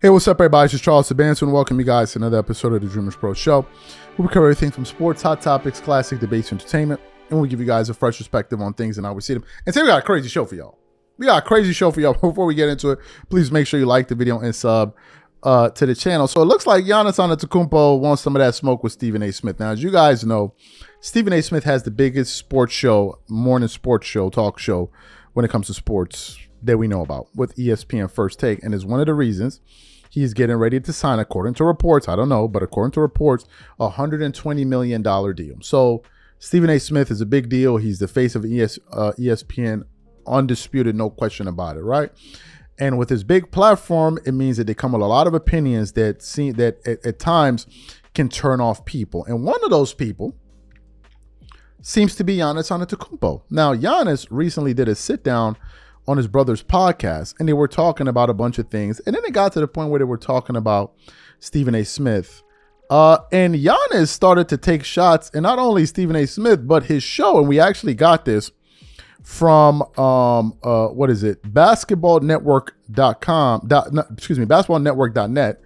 Hey, what's up, everybody? It's just Charles Sabanson, and welcome you guys to another episode of the Dreamers Pro Show. We cover everything from sports, hot topics, classic debates, entertainment, and we give you guys a fresh perspective on things and how we see them. And today we got a crazy show for y'all. Before we get into it, please make sure you like the video and sub to the channel. So it looks like Giannis Antetokounmpo wants some of that smoke with Stephen A. Smith. Now, as you guys know, Stephen A. Smith has the biggest sports show, morning sports show, talk show when it comes to sports that we know about with ESPN First Take, and is one of the reasons he's getting ready to sign, according to reports, I don't know, but according to reports, a $120 million deal. So Stephen A. Smith is a big deal. He's the face of ESPN, undisputed, no question about it, right? And with his big platform, it means that they come with a lot of opinions that at times can turn off people. And one of those people seems to be Giannis Antetokounmpo. Now, Giannis recently did a sit-down on his brother's podcast, and they were talking about a bunch of things. And then it got to the point where they were talking about Stephen A. Smith. And Giannis started to take shots, and not only Stephen A. Smith, but his show. And we actually got this from, basketballnetwork.net.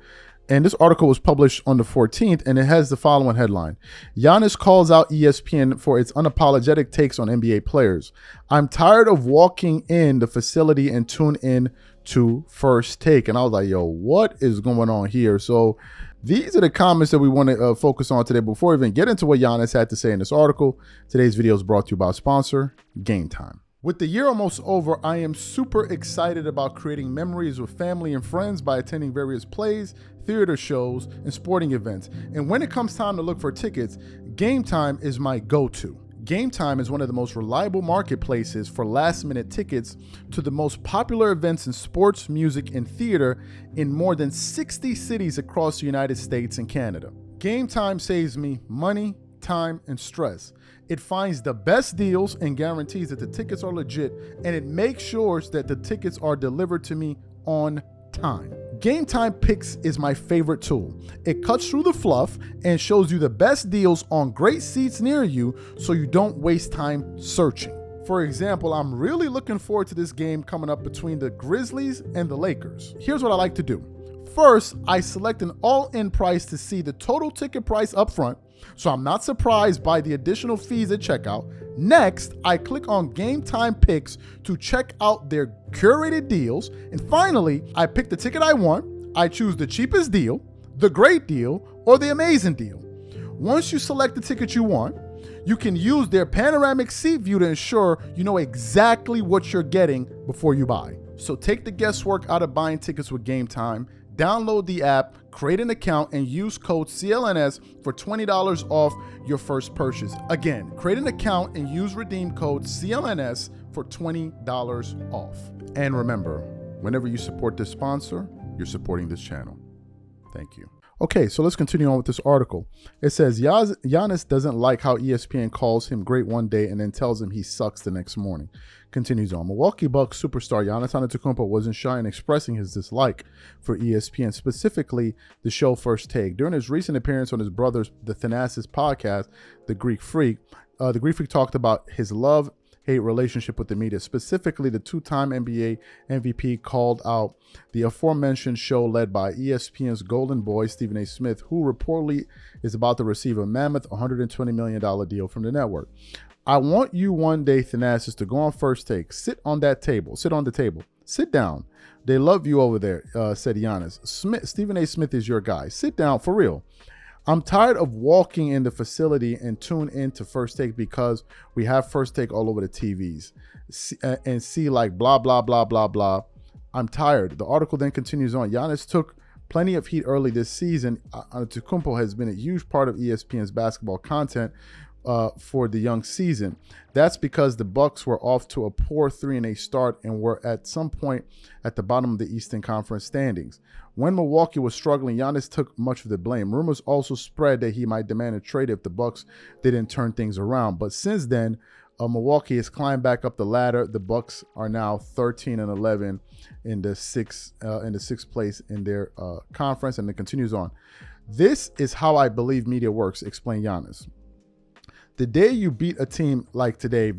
And this article was published on the 14th, and it has the following headline. Giannis calls out ESPN for its unapologetic takes on NBA players. I'm tired of walking in the facility and tune in to First Take. And I was like, yo, what is going on here? So these are the comments that we want to focus on today. Before we even get into what Giannis had to say in this article, today's video is brought to you by our sponsor, Game Time. With the year almost over, I am super excited about creating memories with family and friends by attending various plays, theater shows, and sporting events. And when it comes time to look for tickets, Game Time is my go-to. Game Time is one of the most reliable marketplaces for last-minute tickets to the most popular events in sports, music, and theater in more than 60 cities across the United States and Canada. Game Time saves me money, time, and stress. It finds the best deals and guarantees that the tickets are legit, and it makes sure that the tickets are delivered to me on time. Game Time Picks is my favorite tool. It cuts through the fluff and shows you the best deals on great seats near you so you don't waste time searching. For example, I'm really looking forward to this game coming up between the Grizzlies and the Lakers. Here's what I like to do. First, I select an all-in price to see the total ticket price up front, so I'm not surprised by the additional fees at checkout. Next, I click on Game Time Picks to check out their curated deals. And finally, I pick the ticket I want. I choose the cheapest deal, the great deal, or the amazing deal. Once you select the ticket you want, you can use their panoramic seat view to ensure you know exactly what you're getting before you buy. So take the guesswork out of buying tickets with Game Time. Download the app, create an account, and use code CLNS for $20 off your first purchase. Again, create an account and use redeem code CLNS for $20 off. And remember, whenever you support this sponsor, you're supporting this channel. Thank you. Okay, so let's continue on with this article. It says Giannis doesn't like how ESPN calls him great one day and then tells him he sucks the next morning. Continues on. Milwaukee Bucks superstar Giannis Antetokounmpo wasn't shy in expressing his dislike for ESPN, specifically the show First Take. During his recent appearance on his brother's The Thanasis podcast, The Greek Freak talked about his love-hate relationship with the media. Specifically, the two-time NBA MVP called out the aforementioned show led by ESPN's golden boy, Stephen A. Smith, who reportedly is about to receive a mammoth $120 million deal from the network. I want you one day, Thanasis, to go on First Take. Sit on the table. Sit down. They love you over there, said Giannis. Stephen A. Smith is your guy. Sit down, for real. I'm tired of walking in the facility and tune into First Take because we have First Take all over the TVs and see like blah, blah, blah, blah, blah. I'm tired. The article then continues on. Giannis took plenty of heat early this season. Antetokounmpo has been a huge part of ESPN's basketball content for the young season. That's because the Bucks were off to a poor 3-8 start and were at some point at the bottom of the Eastern Conference standings. When Milwaukee was struggling, Giannis took much of the blame. Rumors also spread that he might demand a trade if the Bucks didn't turn things around. But since then, Milwaukee has climbed back up the ladder. The Bucks are now 13-11 in the sixth place in their conference, and it continues on. This is how I believe media works, explained Giannis. The day you beat a team like today,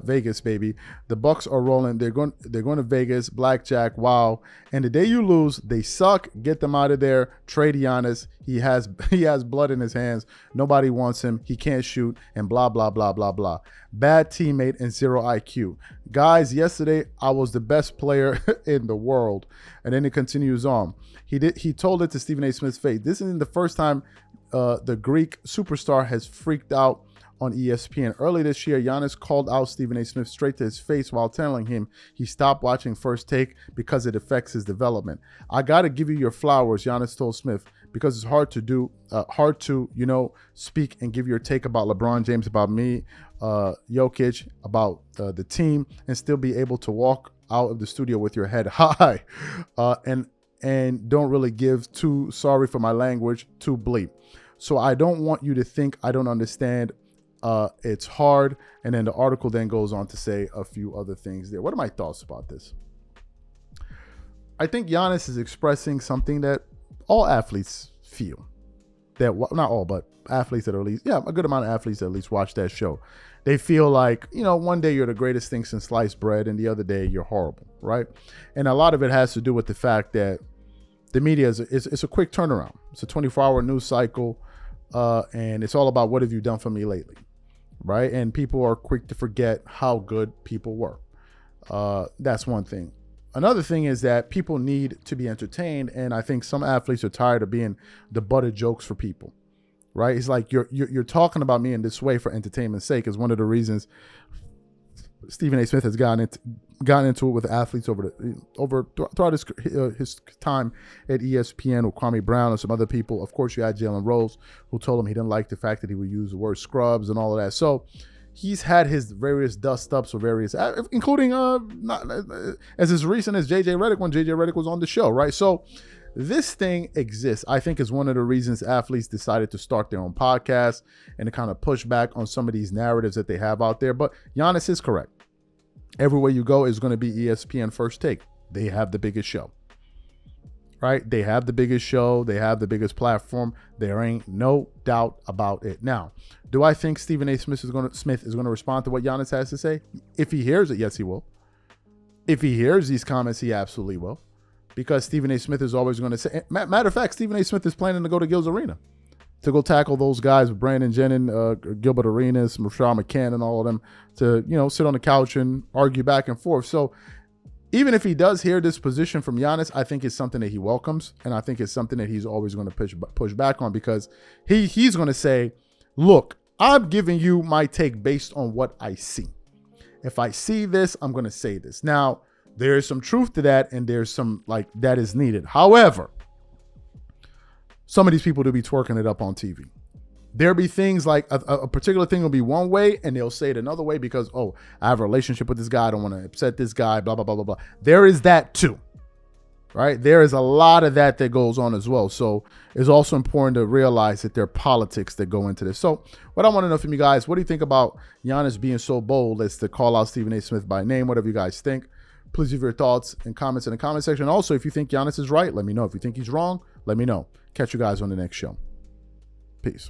Vegas, baby, the Bucks are rolling. They're going to Vegas, blackjack, wow. And the day you lose, they suck. Get them out of there. Trade Giannis. He has blood in his hands. Nobody wants him. He can't shoot, and blah blah blah blah blah. Bad teammate and zero IQ. Guys, yesterday I was the best player in the world. And then it continues on. He told it to Stephen A. Smith's face. This isn't the first time the Greek superstar has freaked out on ESPN. Early this year, Giannis called out Stephen A. Smith straight to his face while telling him he stopped watching First Take because it affects his development. I got to give you your flowers, Giannis told Smith, because it's hard to speak and give your take about LeBron James, about me, Jokic, about the team, and still be able to walk out of the studio with your head high and don't really give too, sorry for my language, too bleep. So I don't want you to think I don't understand. It's hard. And then the article then goes on to say a few other things there. What are my thoughts about this? I think Giannis is expressing something that all athletes feel. That, not all, but athletes that are at least, a good amount of athletes that at least watch that show. They feel like, one day you're the greatest thing since sliced bread and the other day you're horrible, right? And a lot of it has to do with the fact that the media is a quick turnaround. It's a 24-hour news cycle, and it's all about what have you done for me lately, right? And people are quick to forget how good people were. That's one thing. Another thing is that people need to be entertained, and I think some athletes are tired of being the butt of jokes for people, right? It's like you're talking about me in this way for entertainment's sake is one of the reasons Stephen A. Smith has gotten into it with athletes throughout his time at ESPN with Kwame Brown and some other people. Of course, you had Jalen Rose, who told him he didn't like the fact that he would use the word scrubs and all of that. So he's had his various dust-ups or various, including as recent as JJ Redick when JJ Redick was on the show, right? So this thing exists. I think is one of the reasons athletes decided to start their own podcast and to kind of push back on some of these narratives that they have out there. But Giannis is correct. Everywhere you go is going to be ESPN First Take. They have the biggest show, right? They have the biggest show. They have the biggest platform. There ain't no doubt about it. Now, do I think Stephen A. Smith is going to respond to what Giannis has to say? If he hears it, yes, he will. If he hears these comments, he absolutely will. Because Stephen A. Smith is always going to say, matter of fact, Stephen A. Smith is planning to go to Gil's Arena to go tackle those guys, Brandon Jennings, Gilbert Arenas, Rashad McCann, and all of them to, sit on the couch and argue back and forth. So even if he does hear this position from Giannis, I think it's something that he welcomes. And I think it's something that he's always going to push back on, because he's going to say, look, I'm giving you my take based on what I see. If I see this, I'm going to say this. Now, there's some truth to that, and there's some that is needed. However, some of these people do be twerking it up on TV. There'll be things like a particular thing will be one way, and they'll say it another way because, I have a relationship with this guy. I don't want to upset this guy, blah, blah, blah, blah, blah. There is that too, right? There is a lot of that goes on as well. So it's also important to realize that there are politics that go into this. So what I want to know from you guys, what do you think about Giannis being so bold as to call out Stephen A. Smith by name? Whatever you guys think. Please leave your thoughts and comments in the comment section. Also, if you think Giannis is right, let me know. If you think he's wrong, let me know. Catch you guys on the next show. Peace.